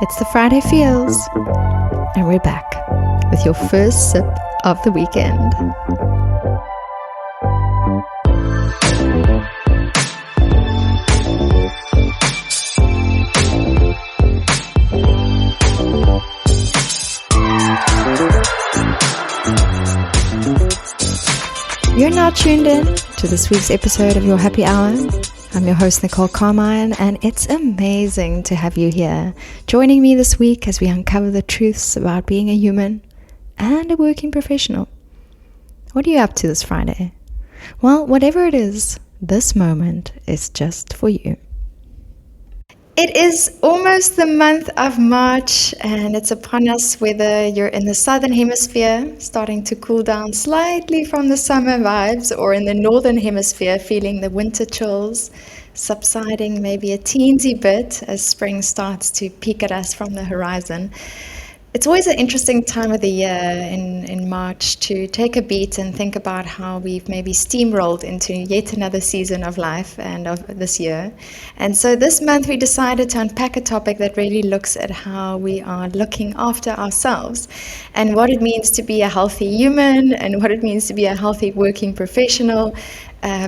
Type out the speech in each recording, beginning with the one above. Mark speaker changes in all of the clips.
Speaker 1: It's the Friday Feels, and we're back with your first sip of the weekend. You're now tuned in to this week's episode of Your Happy Hour. I'm your host, Nicole Carmine, and it's amazing to have you here, joining me this week as we uncover the truths about being a human and a working professional. What are you up to this Friday? Well, whatever it is, this moment is just for you. It is almost the month of March, and it's upon us, whether you're in the southern hemisphere, starting to cool down slightly from the summer vibes, or in the northern hemisphere, feeling the winter chills subsiding maybe a teensy bit as spring starts to peek at us from the horizon. It's always an interesting time of the year in March to take a beat and think about how we've maybe steamrolled into yet another season of life and of this year. And so this month we decided to unpack a topic that really looks at how we are looking after ourselves and what it means to be a healthy human and what it means to be a healthy working professional,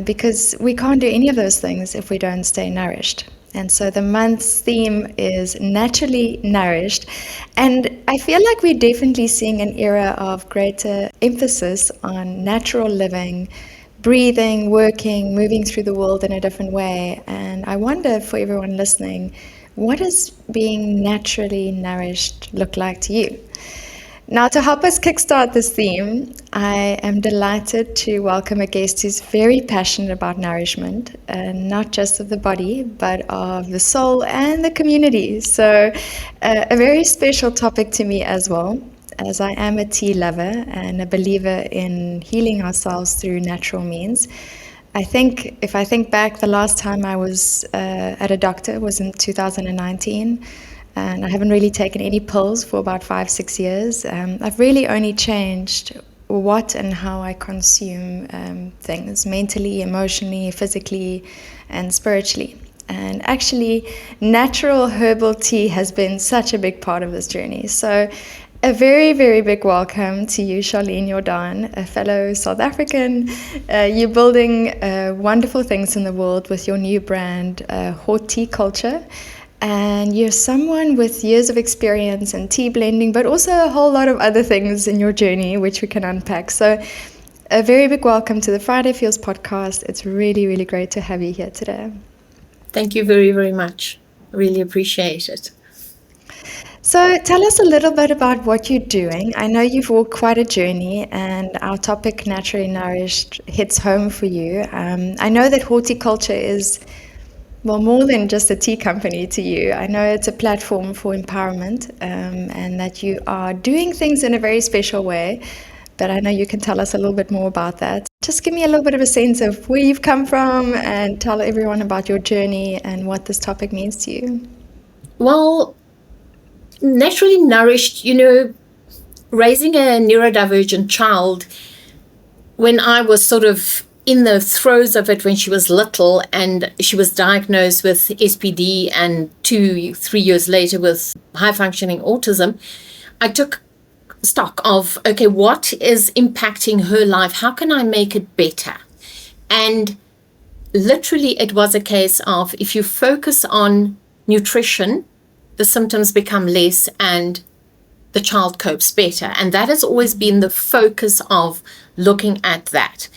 Speaker 1: because we can't do any of those things if we don't stay nourished. And so the month's theme is naturally nourished. And I feel like we're definitely seeing an era of greater emphasis on natural living, breathing, working, moving through the world in a different way. And I wonder, for everyone listening, what does being naturally nourished look like to you? Now, to help us kickstart this theme, I am delighted to welcome a guest who's very passionate about nourishment, not just of the body, but of the soul and the community. So a very special topic to me as well, as I am a tea lover and a believer in healing ourselves through natural means. If I think back, the last time I was at a doctor was in 2019. And I haven't really taken any pills for about 5-6 years. I've really only changed what and how I consume things, mentally, emotionally, physically, and spiritually. And actually, natural herbal tea has been such a big part of this journey. So a very, very big welcome to you, Charlene Jordaan, a fellow South African. You're building wonderful things in the world with your new brand, HorTEAculture. And you're someone with years of experience in tea blending, but also a whole lot of other things in your journey, which we can unpack. So a very big welcome to the Friday Feels podcast. It's really, really great to have you here today.
Speaker 2: Thank you very, very much. Really appreciate it.
Speaker 1: So tell us a little bit about what you're doing. I know you've walked quite a journey, and our topic, Naturally Nourished, hits home for you. I know that HorTEAculture is more than just a tea company to you. I know it's a platform for empowerment, and that you are doing things in a very special way, but I know you can tell us a little bit more about that. Just give me a little bit of a sense of where you've come from and tell everyone about your journey and what this topic means to you.
Speaker 2: Well, naturally nourished, raising a neurodivergent child, when I was sort of in the throes of it when she was little and she was diagnosed with SPD and 2-3 years later with high functioning autism, I took stock of, okay, what is impacting her life? How can I make it better? And literally it was a case of, if you focus on nutrition, the symptoms become less and the child copes better. And that has always been the focus of looking at that.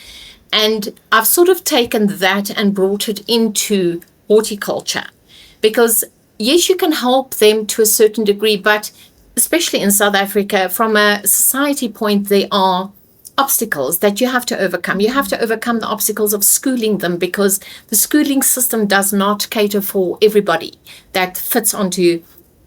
Speaker 2: And I've sort of taken that and brought it into HorTEAculture, because yes, you can help them to a certain degree, but especially in South Africa, from a society point, there are obstacles that you have to overcome. You have to overcome the obstacles of schooling them, because the schooling system does not cater for everybody that fits onto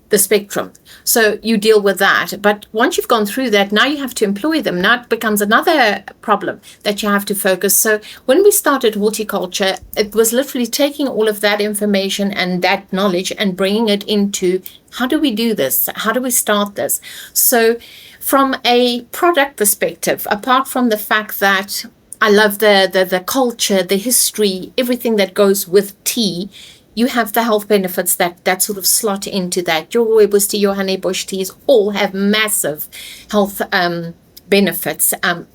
Speaker 2: the spectrum. So you deal with that. But once you've gone through that, now you have to employ them. Now it becomes another problem that you have to focus. So when we started HorTEAculture, it was literally taking all of that information and that knowledge and bringing it into, how do we do this? How do we start this? So from a product perspective, apart from the fact that I love the culture, the history, everything that goes with tea, you have the health benefits that sort of slot into that. Your rooibos tea, your honeybush teas all have massive health benefits.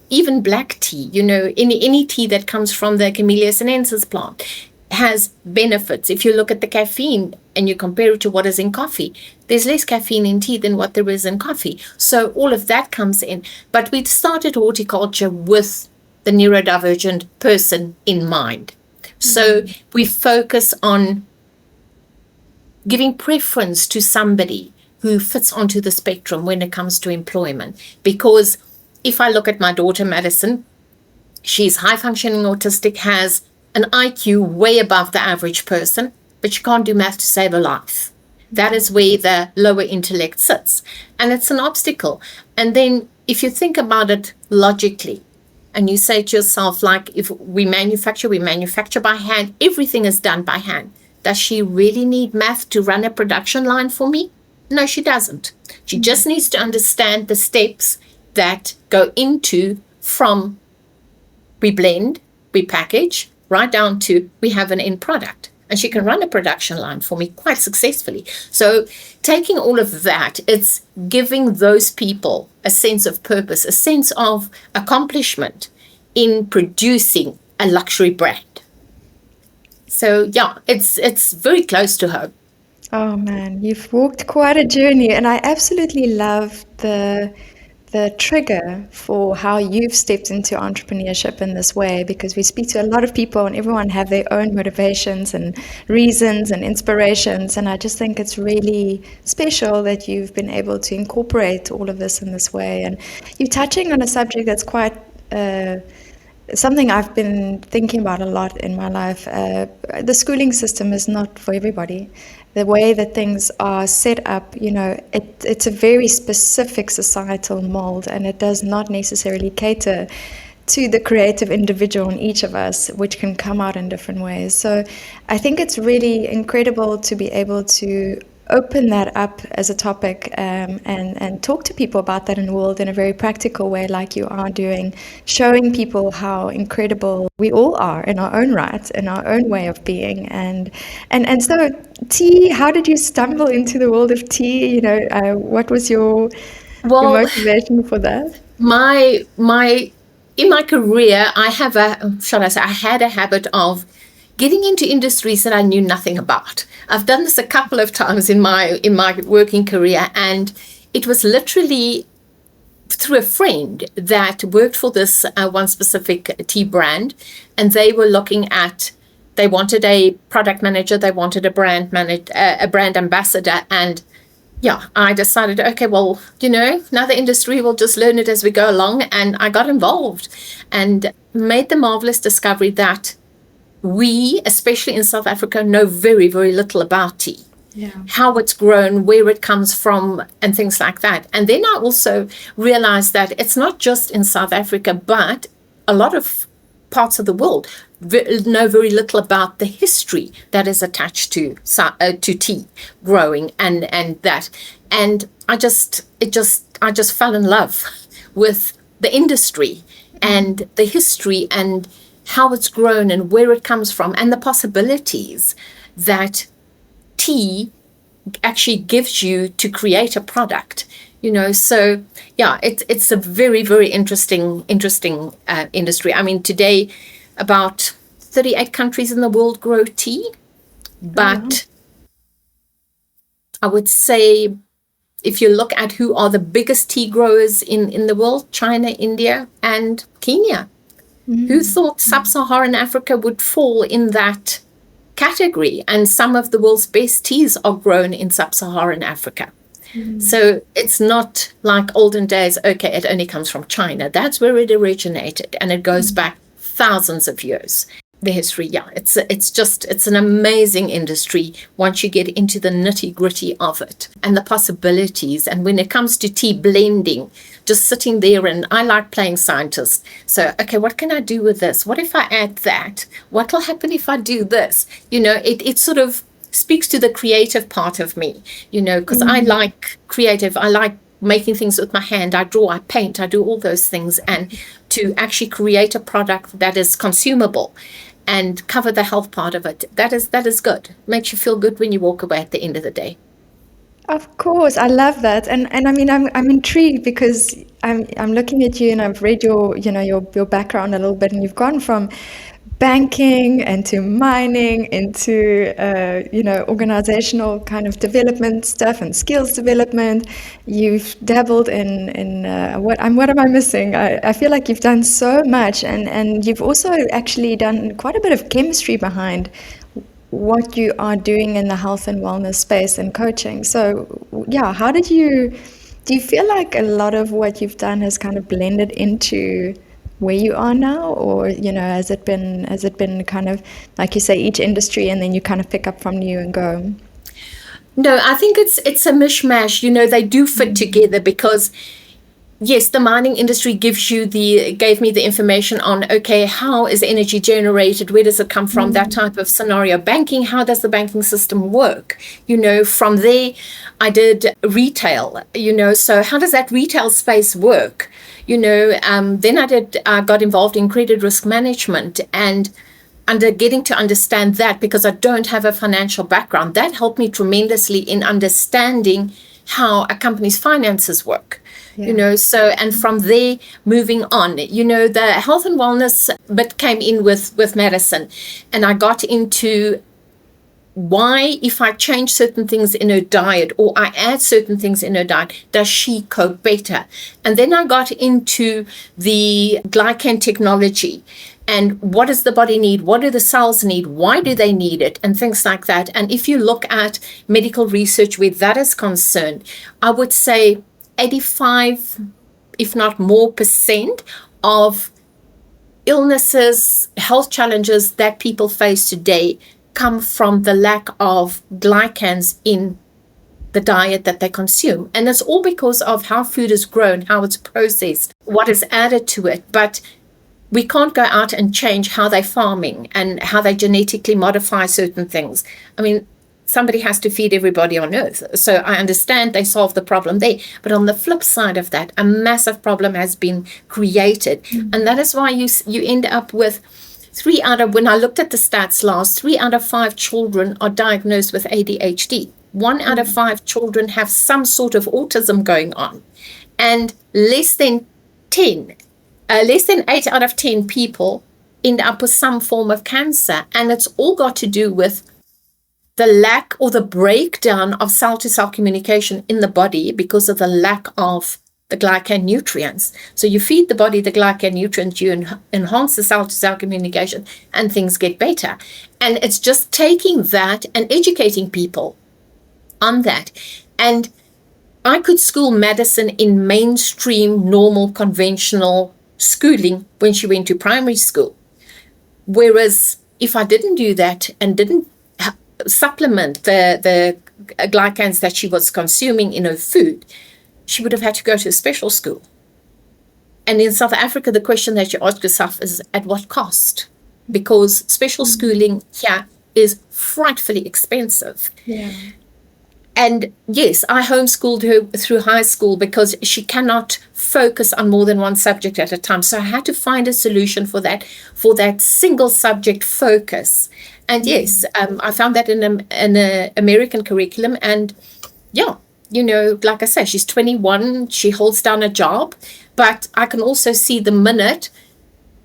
Speaker 2: Even black tea, any tea that comes from the Camellia sinensis plant has benefits. If you look at the caffeine and you compare it to what is in coffee, there's less caffeine in tea than what there is in coffee. So all of that comes in. But we started HorTEAculture with the neurodivergent person in mind. So we focus on giving preference to somebody who fits onto the spectrum when it comes to employment. Because if I look at my daughter, Madison, she's high-functioning autistic, has an IQ way above the average person, but she can't do math to save her life. That is where the lower intellect sits. And it's an obstacle. And then if you think about it logically, and you say to yourself, like, if we manufacture by hand, everything is done by hand. Does she really need math to run a production line for me? No, she doesn't. She just needs to understand the steps that go into from we blend, we package, right down to we have an end product. And she can run a production line for me quite successfully. So taking all of that, it's giving those people a sense of purpose, a sense of accomplishment in producing a luxury brand. So yeah, it's very close to home.
Speaker 1: Oh man, you've walked quite a journey, and I absolutely love the trigger for how you've stepped into entrepreneurship in this way, because we speak to a lot of people and everyone have their own motivations and reasons and inspirations, and I just think it's really special that you've been able to incorporate all of this in this way. And you're touching on a subject that's quite something I've been thinking about a lot in my life. The schooling system is not for everybody. The way that things are set up, it's a very specific societal mold, and it does not necessarily cater to the creative individual in each of us, which can come out in different ways. So I think it's really incredible to be able to open that up as a topic, and talk to people about that in the world in a very practical way, like you are doing, showing people how incredible we all are in our own right, in our own way of being. And so tea, how did you stumble into the world of tea? What was your motivation for that?
Speaker 2: In my career, I had a habit of getting into industries that I knew nothing about. I've done this a couple of times in my working career, and it was literally through a friend that worked for this one specific tea brand, and they wanted a product manager, they wanted a brand ambassador, and yeah, I decided, okay, well, another industry, we'll just learn it as we go along, and I got involved and made the marvelous discovery that we, especially in South Africa, know very, very little about tea. Yeah. How it's grown, where it comes from, and things like that. And then I also realized that it's not just in South Africa, but a lot of parts of the world know very little about the history that is attached to tea growing and that. And I just fell in love with the industry and the history and how it's grown and where it comes from and the possibilities that tea actually gives you to create a product, so yeah, it's a very, very interesting industry. I mean, today about 38 countries in the world grow tea, but I would say if you look at who are the biggest tea growers in the world, China, India, and Kenya. Who thought sub-Saharan Africa would fall in that category? And some of the world's best teas are grown in sub-Saharan Africa. So it's not like olden days, okay, it only comes from China. That's where it originated, and it goes back thousands of years. The history, yeah, it's an amazing industry once you get into the nitty-gritty of it and the possibilities. And when it comes to tea blending, just sitting there, and I like playing scientist. So, okay, what can I do with this? What if I add that? What will happen if I do this? It sort of speaks to the creative part of me, because I like creative. I like making things with my hand. I draw, I paint, I do all those things, and to actually create a product that is consumable and cover the health part of it. That is good. Makes you feel good when you walk away at the end of the day.
Speaker 1: Of course, I love that, and I mean, I'm intrigued because I'm looking at you, and I've read your your background a little bit, and you've gone from banking into mining into organizational kind of development stuff and skills development. You've dabbled in what am I missing? I feel like you've done so much, and you've also actually done quite a bit of chemistry behind what you are doing in the health and wellness space and coaching. So yeah, do you feel like a lot of what you've done has kind of blended into where you are now, or has it been kind of like you say, each industry, and then you kind of pick up from new and go?
Speaker 2: No, I think it's a mishmash. They do fit together because yes, the mining industry gave me the information on, okay, how is energy generated? Where does it come from? That type of scenario. Banking, how does the banking system work? From there, I did retail, so how does that retail space work? Then I got involved in credit risk management and getting to understand that, because I don't have a financial background. That helped me tremendously in understanding how a company's finances work.
Speaker 1: Yeah.
Speaker 2: And from there, moving on, the health and wellness bit came in with medicine. And I got into why, if I change certain things in her diet or I add certain things in her diet, does she cope better? And then I got into the glycan technology. And what does the body need? What do the cells need? Why do they need it? And things like that. And if you look at medical research where that is concerned, I would say 85, if not more % of illnesses, health challenges that people face today come from the lack of glycans in the diet that they consume. And it's all because of how food is grown, how it's processed, what is added to it. But we can't go out and change how they're farming and how they genetically modify certain things. I mean, somebody has to feed everybody on earth. So I understand they solve the problem there. But on the flip side of that, a massive problem has been created. And that is why you end up with when I looked at the stats last, 3 out of 5 children are diagnosed with ADHD. 1 out of 5 children have some sort of autism going on. And less than 8 out of 10 people end up with some form of cancer. And it's all got to do with the lack or the breakdown of cell-to-cell communication in the body because of the lack of the glycan nutrients. So you feed the body the glycan nutrients, you enhance the cell-to-cell communication, and things get better. And it's just taking that and educating people on that. And I could school Madison in mainstream, normal, conventional schooling when she went to primary school. Whereas if I didn't do that and didn't supplement the glycans that she was consuming in her food, she would have had to go to a special school. And in South Africa, the question that you ask yourself is, at what cost? Because special schooling here is frightfully expensive.
Speaker 1: Yeah.
Speaker 2: And yes, I homeschooled her through high school because she cannot focus on more than one subject at a time. So I had to find a solution for that single subject focus. And yes, I found that in an American curriculum. And yeah, like I say, she's 21, she holds down a job, but I can also see the minute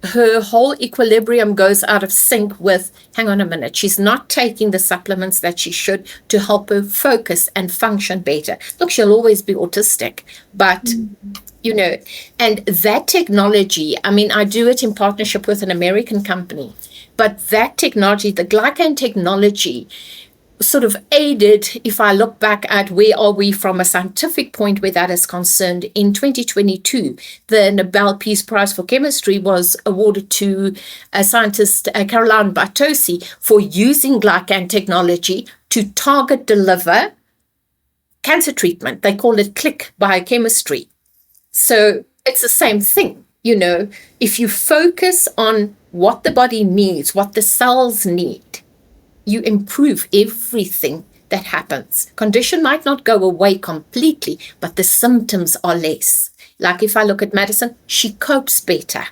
Speaker 2: her whole equilibrium goes out of sync with, hang on a minute, she's not taking the supplements that she should to help her focus and function better. Look, she'll always be autistic, but, and that technology, I mean, I do it in partnership with an American company, but that technology, the glycan technology, sort of aided, if I look back at where are we from a scientific point where that is concerned. In 2022, the Nobel Peace Prize for Chemistry was awarded to a scientist, Caroline Bartosi, for using glycan technology to target deliver cancer treatment. They call it click biochemistry. So it's the same thing. If you focus on what the body needs, what the cells need, you improve everything that happens. Condition might not go away completely, but the symptoms are less. Like if I look at Madison, she copes better.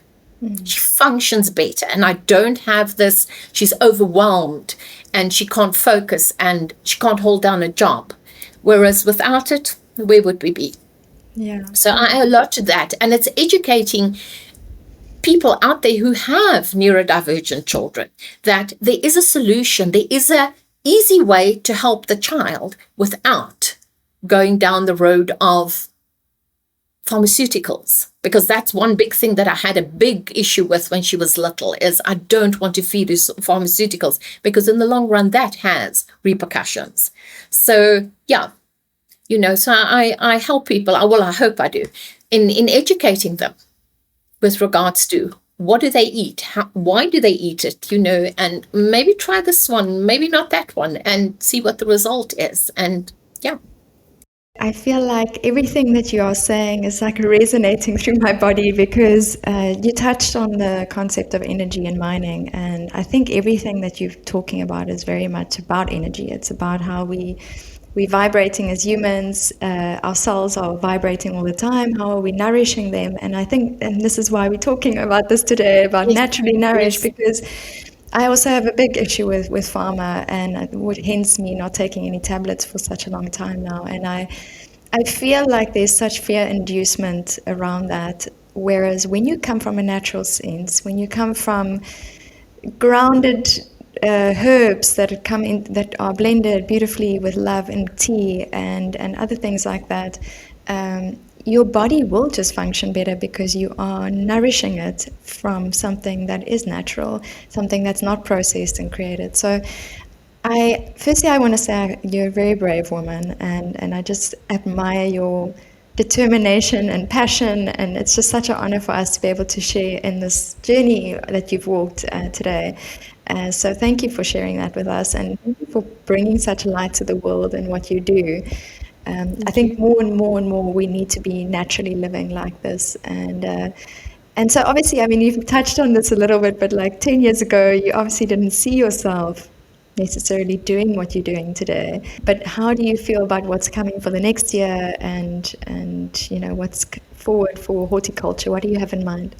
Speaker 2: She functions better, and I don't have this, she's overwhelmed and she can't focus and she can't hold down a job. Whereas without it, where would we be?
Speaker 1: Yeah.
Speaker 2: So I owe a lot to that. And it's educating people out there who have neurodivergent children that there is a solution, there is a easy way to help the child without going down the road of pharmaceuticals, because that's one big thing that I had a big issue with when she was little, is I don't want to feed her pharmaceuticals, because in the long run that has repercussions. So yeah, so I help people, I hope I do, in educating them with regards to what do they eat, why do they eat it, and maybe try this one, maybe not that one, and see what the result is. And yeah.
Speaker 1: I feel like everything that you are saying is like resonating through my body, because you touched on the concept of energy and mining. And I think everything that you're talking about is very much about energy. It's about how we're vibrating as humans, our cells are vibrating all the time. How are we nourishing them? And I think, and this is why we're talking about this today, about naturally nourished, because I also have a big issue with pharma, and hence me not taking any tablets for such a long time now. And I feel like there's such fear inducement around that. Whereas when you come from a natural sense, when you come from grounded herbs that come in, that are blended beautifully with love and tea and other things like that, your body will just function better, because you are nourishing it from something that is natural, something that's not processed and created. So firstly, I want to say you're a very brave woman, and I just admire your determination and passion, and it's just such an honor for us to be able to share in this journey that you've walked today. So thank you for sharing that with us, and thank you for bringing such a light to the world in what you do. I think more and more we need to be naturally living like this. And so obviously, I mean, you've touched on this a little bit, but like 10 years ago, you obviously didn't see yourself necessarily doing what you're doing today. But how do you feel about what's coming for the next year, and what's forward for HorTEAculture? What do you have in mind?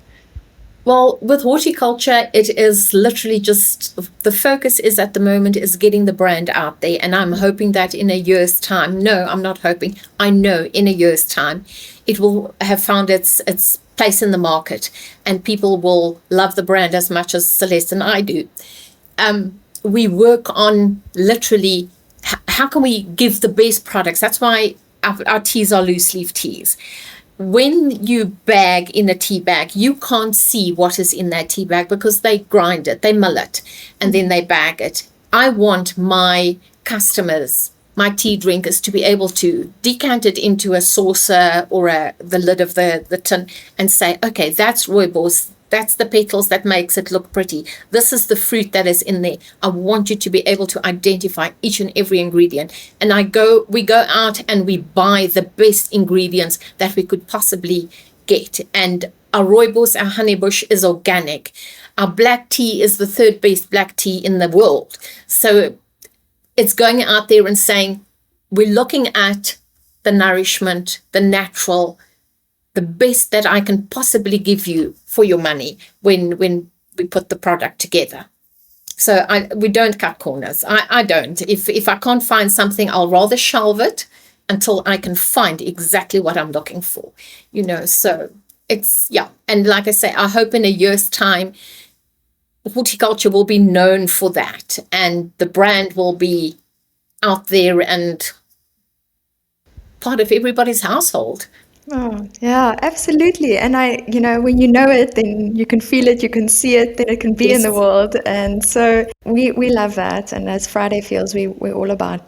Speaker 2: Well, with HorTEAculture, it is literally just, the focus is at the moment is getting the brand out there. And I'm hoping that in a year's time, no, I'm not hoping, I know in a year's time, it will have found its place in the market, and people will love the brand as much as Celeste and I do. We work on literally, how can we give the best products? That's why our teas are loose leaf teas. When you bag in a tea bag, you can't see what is in that tea bag, because they grind it, they mill it, and then they bag it. I want my customers, my tea drinkers, to be able to decant it into a saucer or the lid of the tin and say, okay, that's rooibos, that's the petals that makes it look pretty. This is the fruit that is in there. I want you to be able to identify each and every ingredient. And we go out and we buy the best ingredients that we could possibly get. And our rooibos, our honeybush, is organic. Our black tea is the third best black tea in the world. So it's going out there and saying, we're looking at the nourishment, the natural, the best that I can possibly give you for your money when we put the product together. So we don't cut corners. I don't. If I can't find something, I'll rather shelve it until I can find exactly what I'm looking for. So it's, yeah. And like I say, I hope in a year's time, HorTEAculture will be known for that, and the brand will be out there and part of everybody's household.
Speaker 1: Oh, yeah, absolutely. And when you know it, then you can feel it, you can see it, then it can be in the world. And so we love that. And as Friday Feels, we're all about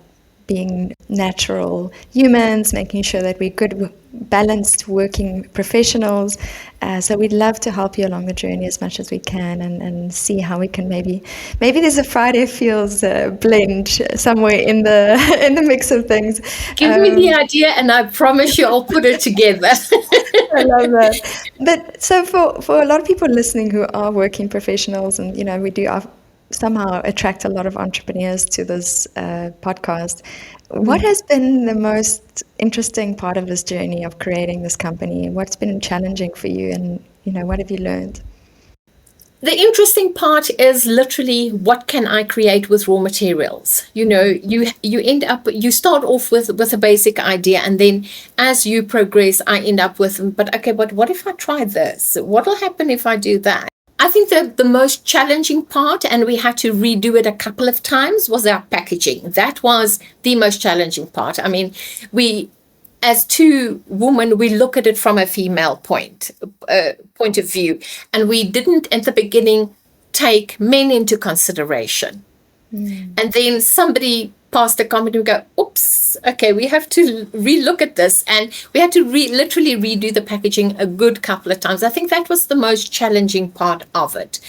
Speaker 1: being natural humans, making sure that we're good, balanced working professionals. So we'd love to help you along the journey as much as we can, and see how we can maybe there's a Friday Feels blend somewhere in the mix of things.
Speaker 2: Give me the idea, and I promise you I'll put it together.
Speaker 1: I love that. But so for a lot of people listening who are working professionals, and we do somehow attract a lot of entrepreneurs to this podcast. What has been the most interesting part of this journey of creating this company? What's been challenging for you, and what have you learned?
Speaker 2: The interesting part is literally what can I create with raw materials. You end up, you start off with a basic idea, and then as you progress, I end up with, but what if I try this? What will happen if I do that? I think that the most challenging part, and we had to redo it a couple of times, was our packaging. That was the most challenging part. I mean, as two women, we look at it from a female point of view, and we didn't at the beginning take men into consideration. And then somebody passed a comment and we go, oops, okay, we have to relook at this, and we had to literally redo the packaging a good couple of times. I think that was the most challenging part of it.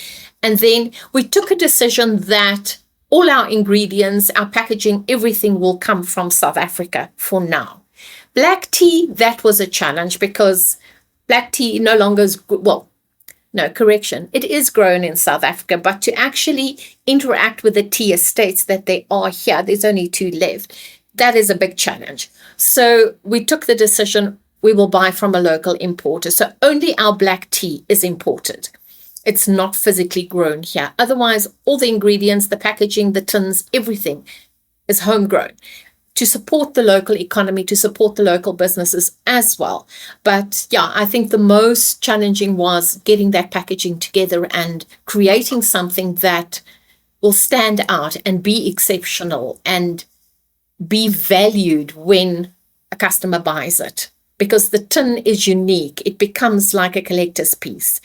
Speaker 2: And then we took a decision that all our ingredients, our packaging, everything will come from South Africa for now. Black tea, that was a challenge because black tea no longer is, it is grown in South Africa, but to actually interact with the tea estates that they are here, there's only 2 left. That is a big challenge. So we took the decision we will buy from a local importer. So only our black tea is imported. It's not physically grown here. Otherwise, all the ingredients, the packaging, the tins, everything is homegrown, to support the local economy, to support the local businesses as well. But yeah, I think the most challenging was getting that packaging together and creating something that will stand out and be exceptional and be valued when a customer buys it. Because the tin is unique. It becomes like a collector's piece.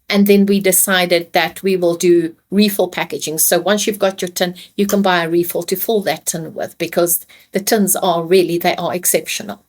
Speaker 2: And then we decided that we will do refill packaging. So once you've got your tin, you can buy a refill to fill that tin with, because the tins they are exceptional.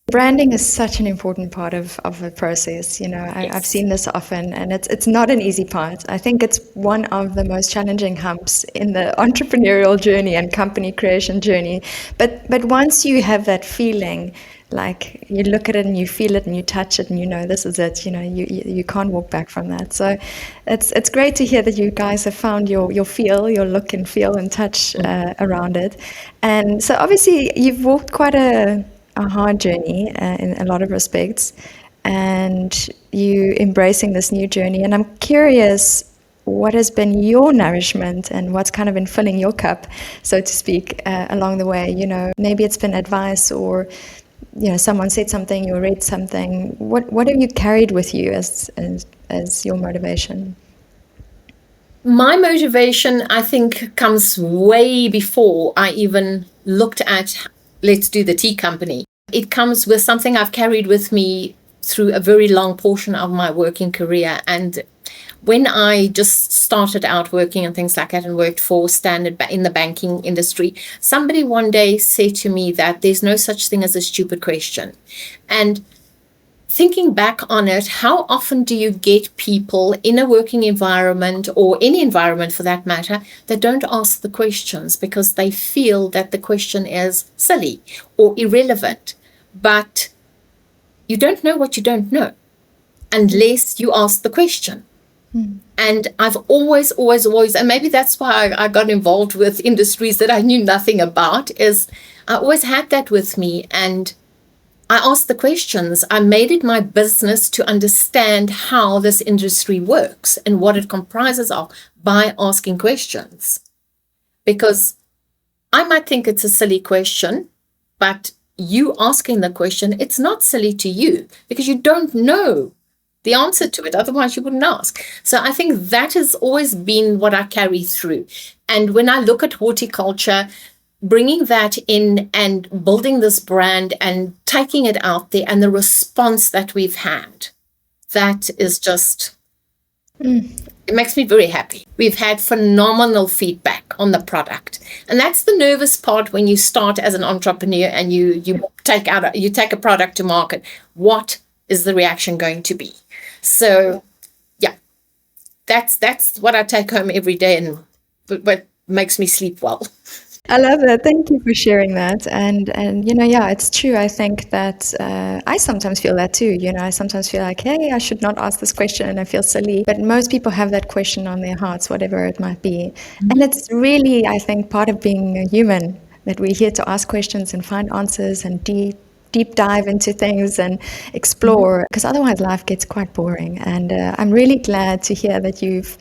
Speaker 1: Branding is such an important part of the process.
Speaker 2: Yes.
Speaker 1: I've seen this often, and it's not an easy part. I think it's one of the most challenging humps in the entrepreneurial journey and company creation journey. But once you have that feeling, like you look at it and you feel it and you touch it and this is it, you can't walk back from that. So it's great to hear that you guys have found your feel, your look and feel and touch around it. And so obviously you've walked quite a hard journey in a lot of respects, and you embracing this new journey. And I'm curious, what has been your nourishment and what's kind of been filling your cup, so to speak, along the way? Maybe it's been advice, or someone said something, you read something. What have you carried with you as your motivation?
Speaker 2: My motivation, I think, comes way before I even looked at, let's do the tea company. It comes with something I've carried with me through a very long portion of my working career. And when I just started out working and things like that and worked for Standard in the banking industry, somebody one day said to me that there's no such thing as a stupid question. And thinking back on it, how often do you get people in a working environment, or any environment for that matter, that don't ask the questions because they feel that the question is silly or irrelevant? But you don't know what you don't know unless you ask the question. And I've always, and maybe that's why I got involved with industries that I knew nothing about, is I always had that with me. And I asked the questions. I made it my business to understand how this industry works and what it comprises of by asking questions. Because I might think it's a silly question, but you asking the question, it's not silly to you because you don't know the answer to it. Otherwise, you wouldn't ask. So I think that has always been what I carry through. And when I look at HorTEAculture, bringing that in and building this brand and taking it out there, and the response that we've had, that is just, it makes me very happy. We've had phenomenal feedback on the product. And that's the nervous part when you start as an entrepreneur and you take a product to market. What is the reaction going to be? So yeah, that's what I take home every day, and what makes me sleep well.
Speaker 1: I love that. Thank you for sharing that. And yeah, it's true. I think that I sometimes feel that too. I sometimes feel like, hey, I should not ask this question, and I feel silly. But most people have that question on their hearts, whatever it might be. And it's really, I think, part of being a human, that we're here to ask questions and find answers and deep dive into things and explore, because otherwise life gets quite boring. And I'm really glad to hear that you've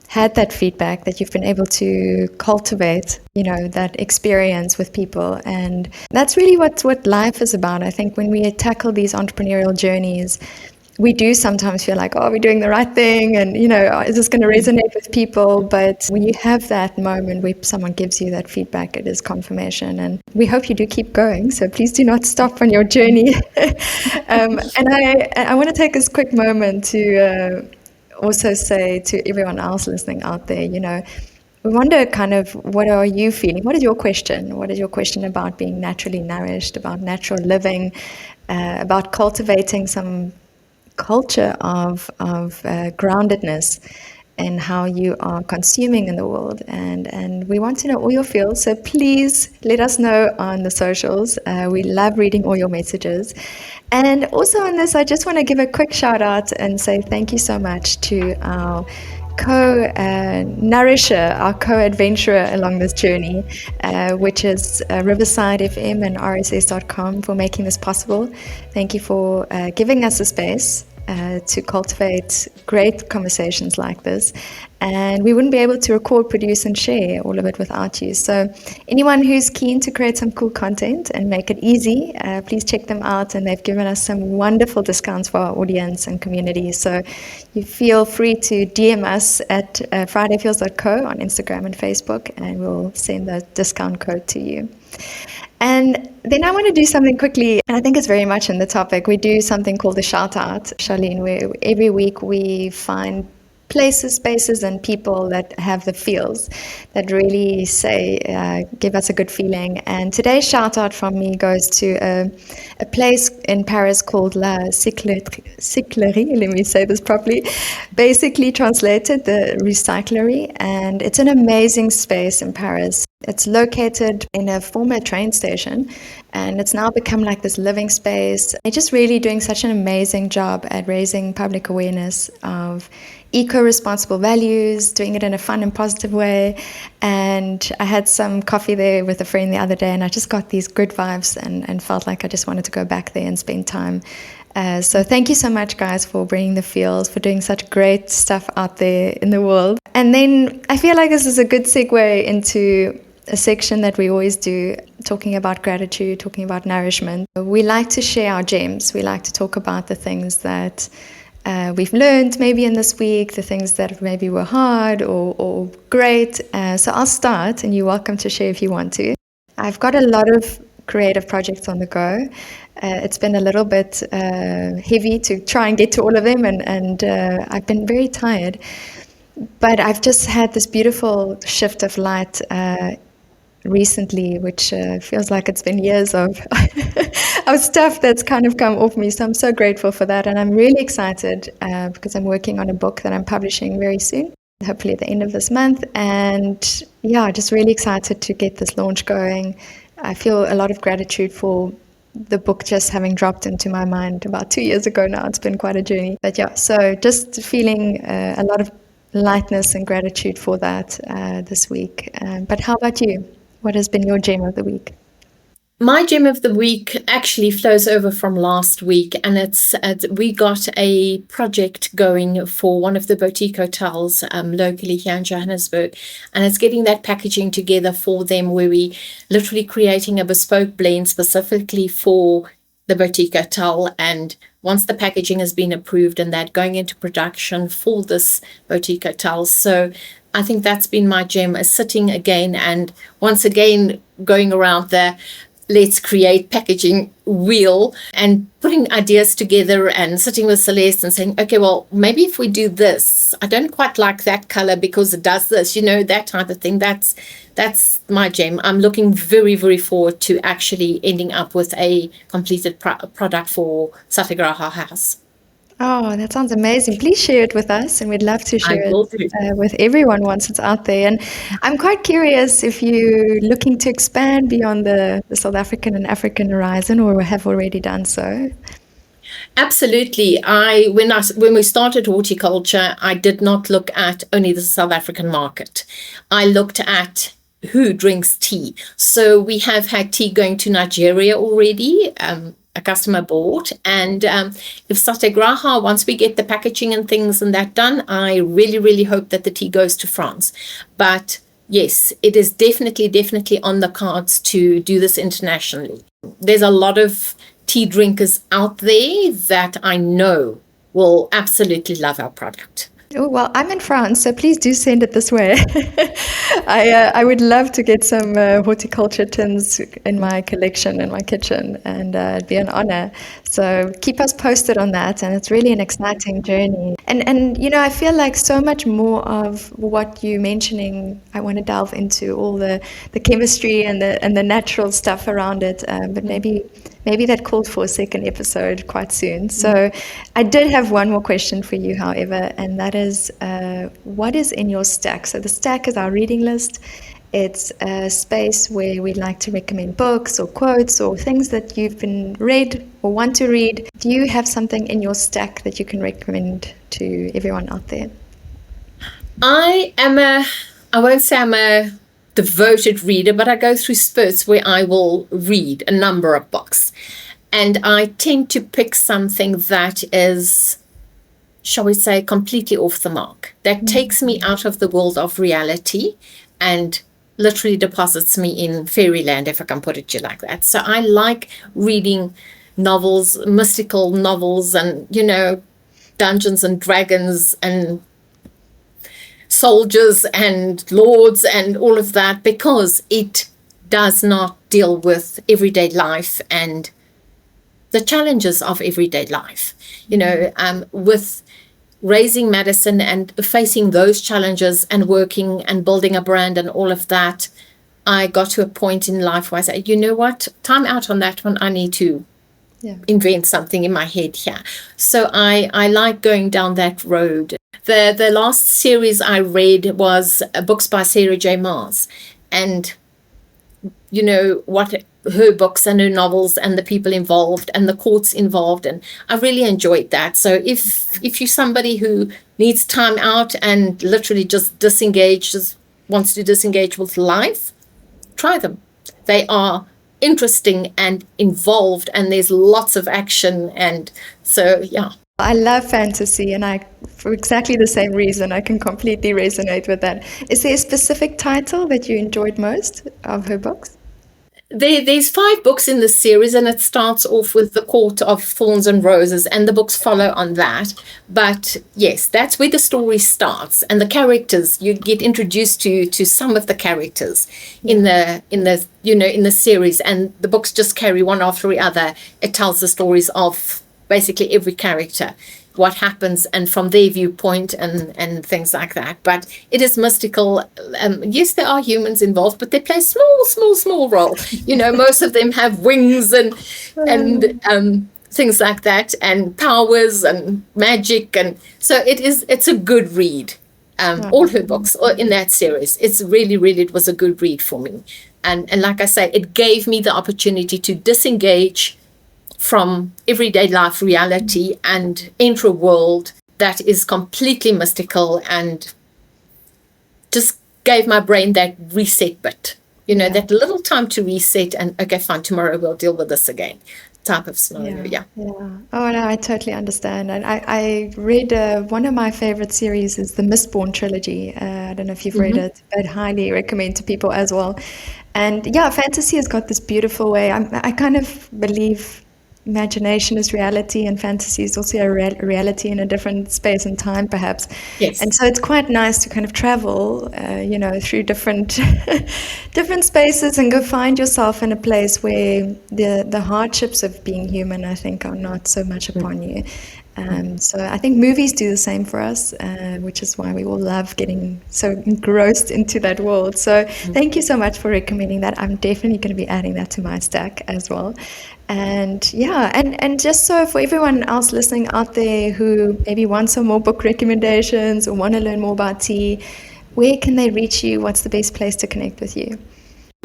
Speaker 1: had that feedback, that you've been able to cultivate, that experience with people. And that's really what life is about. I think when we tackle these entrepreneurial journeys, we do sometimes feel like, oh, we're doing the right thing, and is this going to resonate with people? But when you have that moment where someone gives you that feedback, it is confirmation, and we hope you do keep going. So please do not stop on your journey. And I want to take this quick moment to also say to everyone else listening out there, we wonder kind of, what are you feeling? What is your question? What is your question about being naturally nourished, about natural living, about cultivating some culture of groundedness and how you are consuming in the world, and we want to know all your feels. So please let us know on the socials. We love reading all your messages. And also on this, I just want to give a quick shout out and say thank you so much to our co-nourisher, our co-adventurer along this journey, which is Riverside FM and RSS.com, for making this possible. Thank you for giving us a space to cultivate great conversations like this. And we wouldn't be able to record, produce, and share all of it without you. So anyone who's keen to create some cool content and make it easy, please check them out. And they've given us some wonderful discounts for our audience and community. So you feel free to DM us at fridayfeels.co on Instagram and Facebook, and we'll send the discount code to you. And then I want to do something quickly, and I think it's very much in the topic. We do something called the shout out, Charlene, where every week we find places, spaces, and people that have the feels that really say, give us a good feeling. And today's shout out from me goes to a place in Paris called La Cyclerie, let me say this properly, basically translated the recyclery. And it's an amazing space in Paris. It's located in a former train station, and it's now become like this living space. They're just really doing such an amazing job at raising public awareness of eco-responsible values, doing it in a fun and positive way. And I had some coffee there with a friend the other day, and I just got these good vibes and felt like I just wanted to go back there and spend time. So thank you so much, guys, for bringing the feels, for doing such great stuff out there in the world. And then I feel like this is a good segue into a section that we always do, talking about gratitude, talking about nourishment. We like to share our gems. We like to talk about the things that we've learned maybe in this week, the things that maybe were hard or great. So I'll start, and you're welcome to share if you want to. I've got a lot of creative projects on the go. It's been a little bit heavy to try and get to all of them, and I've been very tired. But I've just had this beautiful shift of light recently, which feels like it's been years of stuff that's kind of come off me. So I'm so grateful for that. And I'm really excited because I'm working on a book that I'm publishing very soon, hopefully at the end of this month. And yeah, just really excited to get this launch going. I feel a lot of gratitude for the book just having dropped into my mind about 2 years ago now. It's been quite a journey. But yeah, so just feeling a lot of lightness and gratitude for that this week. But how about you? What has been your gem of the week?
Speaker 2: My gem of the week actually flows over from last week, and it's we got a project going for one of the boutique hotels locally here in Johannesburg, and it's getting that packaging together for them, where we literally creating a bespoke blend specifically for the boutique hotel. And once the packaging has been approved, and that going into production for this boutique hotel. So I think that's been my gem, is sitting again and once again going around the let's create packaging wheel and putting ideas together, and sitting with Celeste and saying, okay, well, maybe if we do this, I don't quite like that color because it does this, that type of thing. That's my gem. I'm looking very, very forward to actually ending up with a completed product for Satyagraha House.
Speaker 1: Oh, that sounds amazing. Please share it with us, and we'd love to share it with everyone once it's out there. And I'm quite curious if you're looking to expand beyond the South African and African horizon, or have already done so.
Speaker 2: Absolutely. When we started HorTEAculture, I did not look at only the South African market. I looked at who drinks tea. So we have had tea going to Nigeria already. A customer bought, and if Satyagraha, once we get the packaging and things and that done, I really, really hope that the tea goes to France. But yes, it is definitely on the cards to do this internationally. There's a lot of tea drinkers out there that I know will absolutely love our product.
Speaker 1: Oh, well, I'm in France, so please do send it this way. I would love to get some HorTEAculture tins in my collection in my kitchen, and it'd be an honor. So keep us posted on that, and it's really an exciting journey. And you know, I feel like so much more of what you're mentioning, I want to delve into all the chemistry and the natural stuff around it, but maybe that called for a second episode quite soon. So I did have one more question for you, however, and that is, what is in your stack? So the stack is our reading list. It's a space where we like to recommend books or quotes or things that you've been read or want to read. Do you have something in your stack that you can recommend to everyone out there?
Speaker 2: I won't say I'm a devoted reader, but I go through spurts where I will read a number of books, and I tend to pick something that is, shall we say, completely off the mark, that takes me out of the world of reality and literally deposits me in fairyland, if I can put it like that. So I like reading novels, mystical novels, and, you know, Dungeons and Dragons and soldiers and lords and all of that, because it does not deal with everyday life and the challenges of everyday life. You know, with raising Madison and facing those challenges and working and building a brand and all of that, I got to a point in life where I said, you know what, time out on that one. I need to invent something in my head here. So I like going down that road. The last series I read was books by Sarah J. Maas, and you know what, her books and her novels and the people involved and the courts involved, and I really enjoyed that. So if you're somebody who needs time out and literally just wants to disengage with life, try them. They are interesting and involved, and there's lots of action, and so yeah.
Speaker 1: I love fantasy, and for exactly the same reason, I can completely resonate with that. Is there a specific title that you enjoyed most of her books?
Speaker 2: There's 5 books in this series, and it starts off with The Court of Thorns and Roses, and the books follow on that. But yes, that's where the story starts, and the characters, you get introduced to some of the characters in the series, and the books just carry one after the other. It tells the stories of basically every character, what happens, and from their viewpoint and things like that. But it is mystical. Yes, there are humans involved, but they play small role. You know, most of them have wings and things like that, and powers and magic, and so it's a good read. All her books in that series, it was a good read for me, and like I say, it gave me the opportunity to disengage from everyday life reality and enter a world that is completely mystical, and just gave my brain that reset bit, that little time to reset and, okay, fine, tomorrow we'll deal with this again type of scenario. Yeah.
Speaker 1: Oh, no, I totally understand. And I read one of my favorite series is the Mistborn trilogy. I don't know if you've read it, but highly recommend to people as well. And yeah, fantasy has got this beautiful way. I kind of believe imagination is reality, and fantasy is also a reality in a different space and time, perhaps.
Speaker 2: Yes.
Speaker 1: And so it's quite nice to kind of travel, through different different spaces and go find yourself in a place where the hardships of being human, I think, are not so much upon you. So I think movies do the same for us, which is why we all love getting so engrossed into that world. So thank you so much for recommending that. I'm definitely going to be adding that to my stack as well. And yeah, and just so for everyone else listening out there who maybe want some more book recommendations or want to learn more about tea, where can they reach you? What's the best place to connect with you?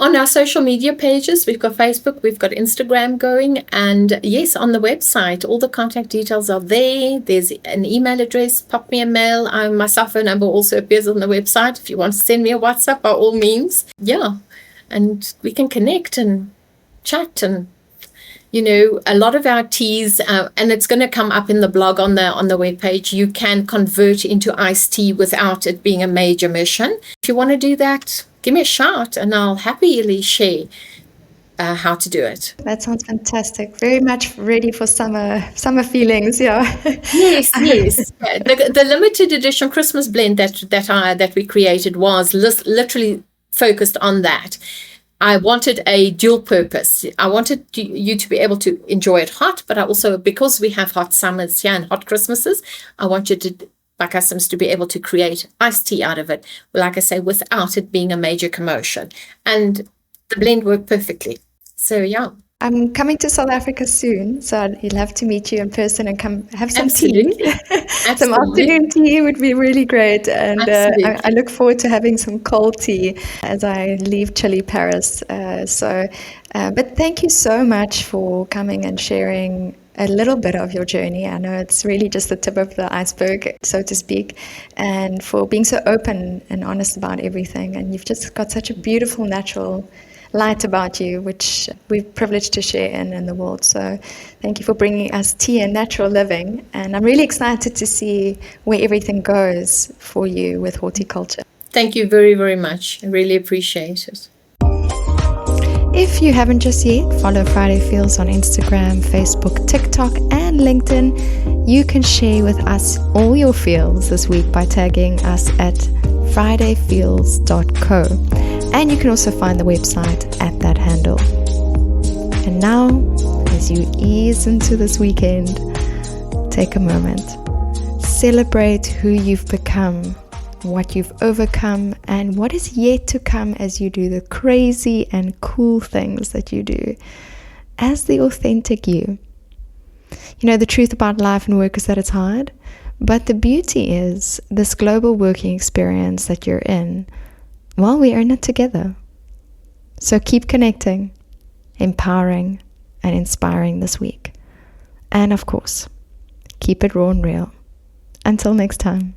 Speaker 2: On our social media pages, we've got Facebook, we've got Instagram going, and yes, on the website, all the contact details are there. There's an email address, pop me a mail. My cell phone number also appears on the website. If you want to send me a WhatsApp, by all means. Yeah, and we can connect and chat, and a lot of our teas, and it's going to come up in the blog on the webpage, you can convert into iced tea without it being a major mission. If you want to do that, give me a shout and I'll happily share how to do it.
Speaker 1: That sounds fantastic. Very much ready for summer feelings, yeah.
Speaker 2: Yes. Yeah, the limited edition Christmas blend that we created was literally focused on that. I wanted a dual purpose. I wanted you to be able to enjoy it hot, but I also, because we have hot summers here and hot Christmases, I want you to, my customers, to be able to create iced tea out of it, like I say, without it being a major commotion. And the blend worked perfectly. So, yeah.
Speaker 1: I'm coming to South Africa soon, so I'd love to meet you in person and come have some
Speaker 2: Absolutely.
Speaker 1: tea. Some afternoon tea would be really great. And I look forward to having some cold tea as I leave chilly Paris. But thank you so much for coming and sharing a little bit of your journey. I know it's really just the tip of the iceberg, so to speak, and for being so open and honest about everything. And you've just got such a beautiful, natural light about you, which we're privileged to share in the world. So thank you for bringing us tea and natural living. And I'm really excited to see where everything goes for you with HorTEAculture.
Speaker 2: Thank you very, very much. I really appreciate it.
Speaker 1: If you haven't just yet, follow Friday Feels on Instagram, Facebook, TikTok, and LinkedIn. You can share with us all your feels this week by tagging us at fridayfeels.co. And you can also find the website at that handle. And now, as you ease into this weekend, take a moment. Celebrate who you've become, what you've overcome, and what is yet to come as you do the crazy and cool things that you do as the authentic you. The truth about life and work is that it's hard, but the beauty is this global working experience that you're in, well, we earn it together. So keep connecting, empowering, and inspiring this week. And of course, keep it raw and real. Until next time.